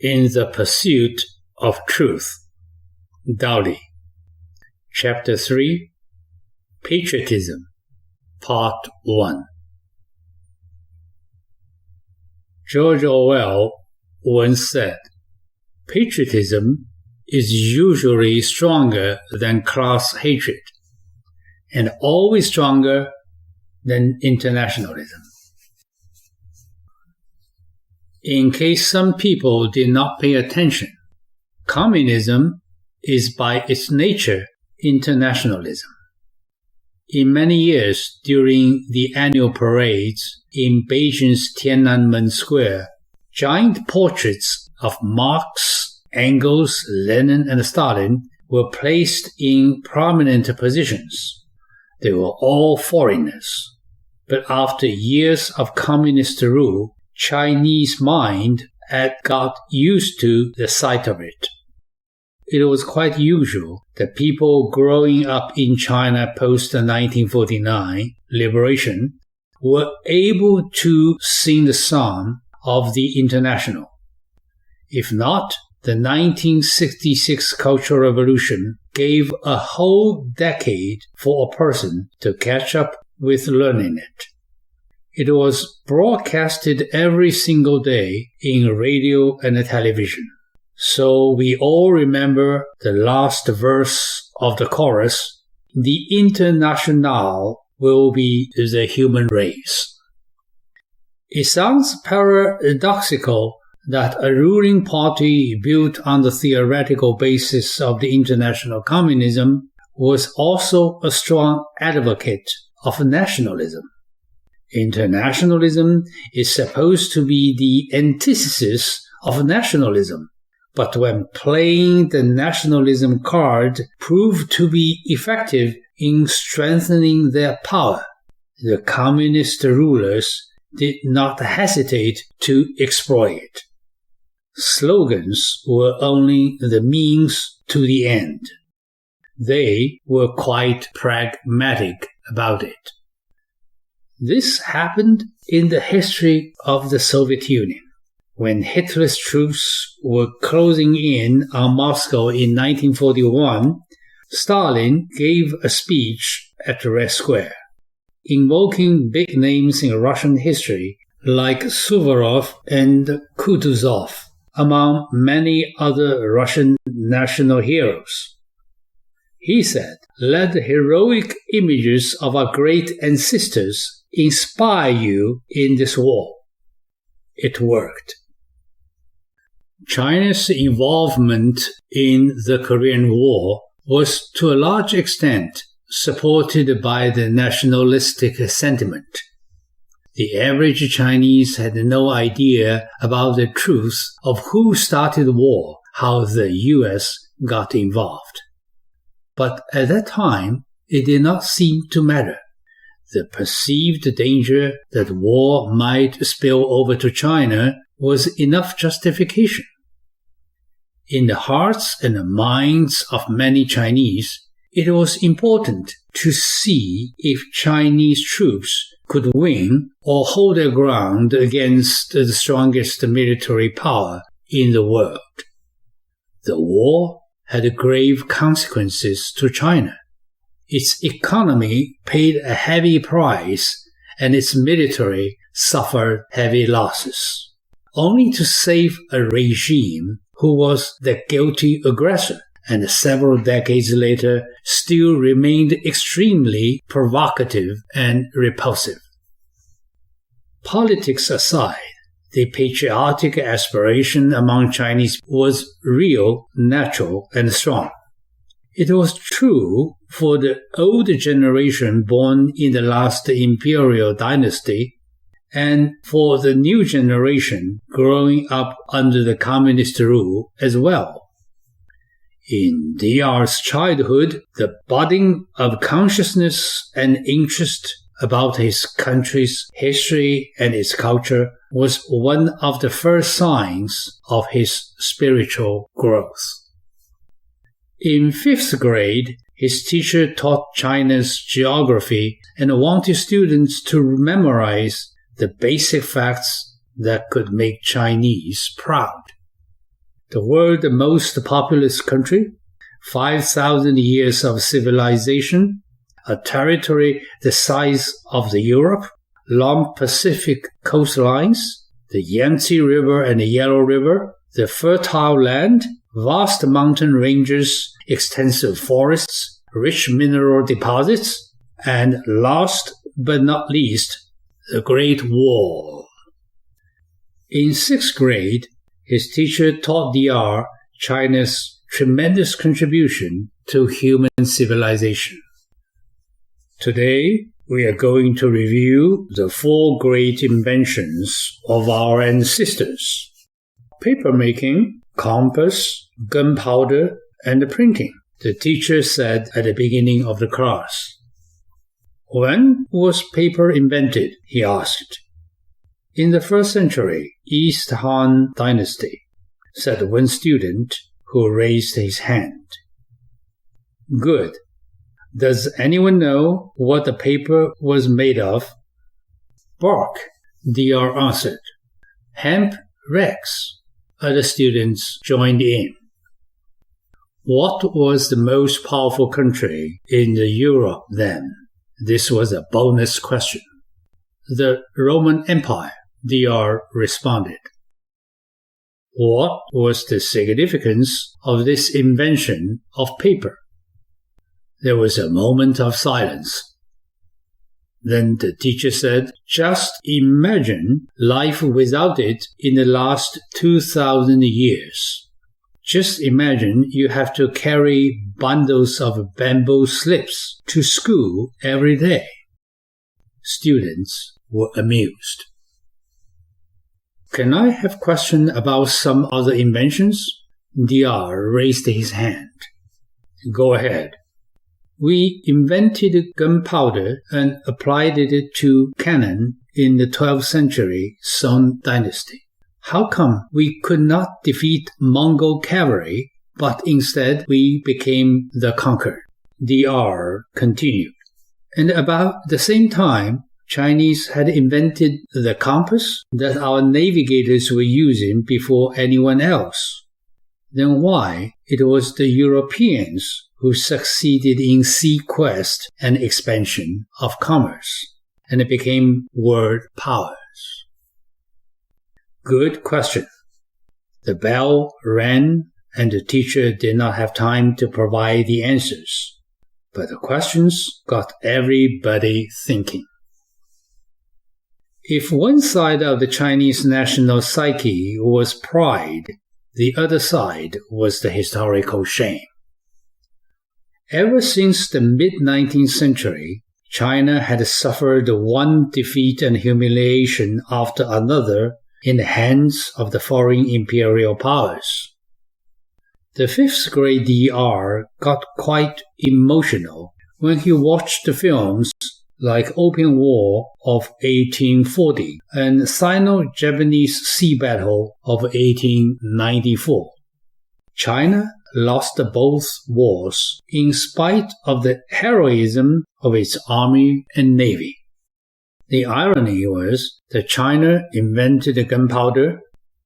in the Pursuit of Truth. Dao Li. Chapter 3, Patriotism, Part 1. George Orwell once said, "Patriotism is usually stronger than class hatred, and always stronger than internationalism." In case some people did not pay attention, communism is by its nature internationalism. In many years during the annual parades in Beijing's Tiananmen Square, giant portraits of Marx, Engels, Lenin, and Stalin were placed in prominent positions. They were all foreigners. But after years of communist rule, Chinese mind had got used to the sight of it. It was quite usual that people growing up in China post-1949 liberation were able to sing the song of the International. If not, the 1966 Cultural Revolution gave a whole decade for a person to catch up with learning it. It was broadcasted every single day in radio and television. So we all remember the last verse of the chorus, "The International will be the human race." It sounds paradoxical that a ruling party built on the theoretical basis of the international communism was also a strong advocate of nationalism. Internationalism is supposed to be the antithesis of nationalism, but when playing the nationalism card proved to be effective in strengthening their power, the communist rulers did not hesitate to exploit it. Slogans were only the means to the end. They were quite pragmatic about it. This happened in the history of the Soviet Union. When Hitler's troops were closing in on Moscow in 1941, Stalin gave a speech at Red Square, invoking big names in Russian history like Suvorov and Kutuzov, among many other Russian national heroes. He said, "Let the heroic images of our great ancestors inspire you in this war." It worked. China's involvement in the Korean War was to a large extent supported by the nationalistic sentiment. The average Chinese had no idea about the truth of who started the war, how the U.S. got involved. But at that time, it did not seem to matter. The perceived danger that war might spill over to China was enough justification. In the hearts and minds of many Chinese, it was important to see if Chinese troops could win or hold their ground against the strongest military power in the world. The war had grave consequences to China. Its economy paid a heavy price and its military suffered heavy losses, only to save a regime who was the guilty aggressor and several decades later still remained extremely provocative and repulsive. Politics aside, the patriotic aspiration among Chinese was real, natural, and strong. It was true for the old generation born in the last imperial dynasty and for the new generation growing up under the communist rule as well. In DR's childhood, the budding of consciousness and interest about his country's history and its culture was one of the first signs of his spiritual growth. In 5th grade, his teacher taught China's geography and wanted students to memorize the basic facts that could make Chinese proud. the world's most populous country, 5,000 years of civilization, a territory the size of Europe, long Pacific coastlines, the Yangtze River and the Yellow River, the fertile land, vast mountain ranges, extensive forests, rich mineral deposits, and last but not least, the Great Wall. In 6th grade, his teacher taught DR China's tremendous contribution to human civilization. Today, we are going to review the 4 great inventions of our ancestors: papermaking, compass, gunpowder, and printing, the teacher said at the beginning of the class. When was paper invented? He asked. In the 1st century, East Han Dynasty, said one student who raised his hand. Good. Does anyone know what the paper was made of? Bark, DR answered. Hemp Rex. Other students joined in. What was the most powerful country in Europe then? This was a bonus question. The Roman Empire, DR responded. What was the significance of this invention of paper? There was a moment of silence. Then the teacher said, just imagine life without it in the last 2,000 years. Just imagine you have to carry bundles of bamboo slips to school every day. Students were amused. Can I have a question about some other inventions? DR raised his hand. Go ahead. We invented gunpowder and applied it to cannon in the 12th century Song Dynasty. How come we could not defeat Mongol cavalry, but instead we became the conquered? DR continued. And about the same time, Chinese had invented the compass that our navigators were using before anyone else. Then why it was the Europeans who succeeded in sequest and expansion of commerce, and it became world powers? Good question. The bell rang, and the teacher did not have time to provide the answers, but the questions got everybody thinking. If one side of the Chinese national psyche was pride, the other side was the historical shame. Ever since the mid-19th century, China had suffered one defeat and humiliation after another in the hands of the foreign imperial powers. The 5th grade DR got quite emotional when he watched the films like Opium War of 1840 and Sino-Japanese Sea Battle of 1894. China lost both wars in spite of the heroism of its army and navy. The irony was that China invented gunpowder,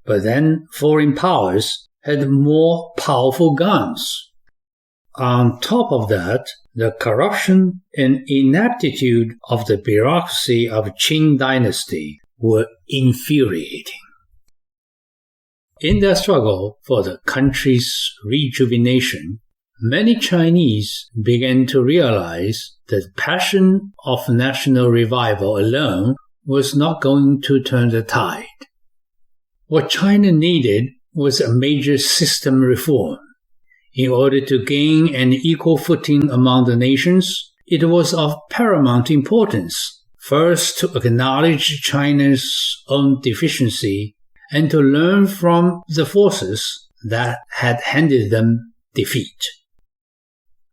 but then foreign powers had more powerful guns. On top of that, the corruption and ineptitude of the bureaucracy of Qing dynasty were infuriating. In their struggle for the country's rejuvenation, many Chinese began to realize that the passion of national revival alone was not going to turn the tide. What China needed was a major system reform. In order to gain an equal footing among the nations, it was of paramount importance, first to acknowledge China's own deficiency and to learn from the forces that had handed them defeat.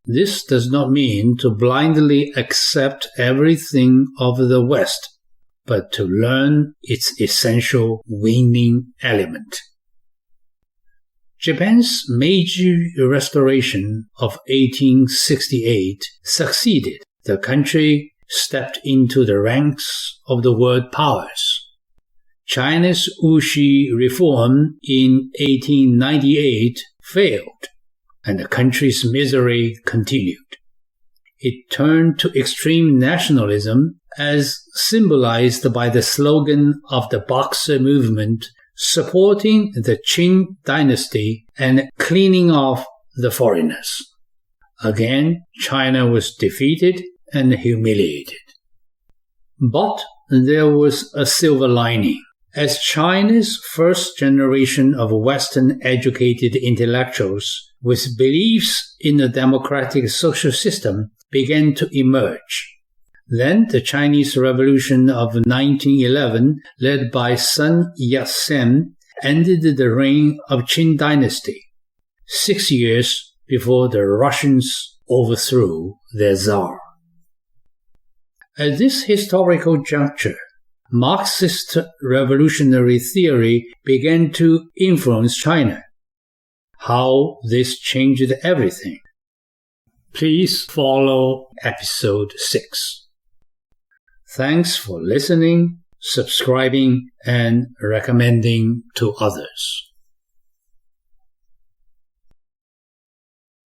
This does not mean to blindly accept everything of the West, but to learn its essential winning element. Japan's Meiji Restoration of 1868 succeeded. The country stepped into the ranks of the world powers. China's Wuxi reform in 1898 failed, and the country's misery continued. It turned to extreme nationalism as symbolized by the slogan of the Boxer movement supporting the Qing dynasty and cleaning off the foreigners. Again, China was defeated and humiliated. But there was a silver lining. As China's first generation of Western-educated intellectuals with beliefs in a democratic social system began to emerge. Then the Chinese Revolution of 1911, led by Sun Yat-sen, ended the reign of Qing dynasty, 6 years before the Russians overthrew their Tsar. At this historical juncture, Marxist revolutionary theory began to influence China. How this changed everything. Please follow episode 6. Thanks for listening, subscribing, and recommending to others.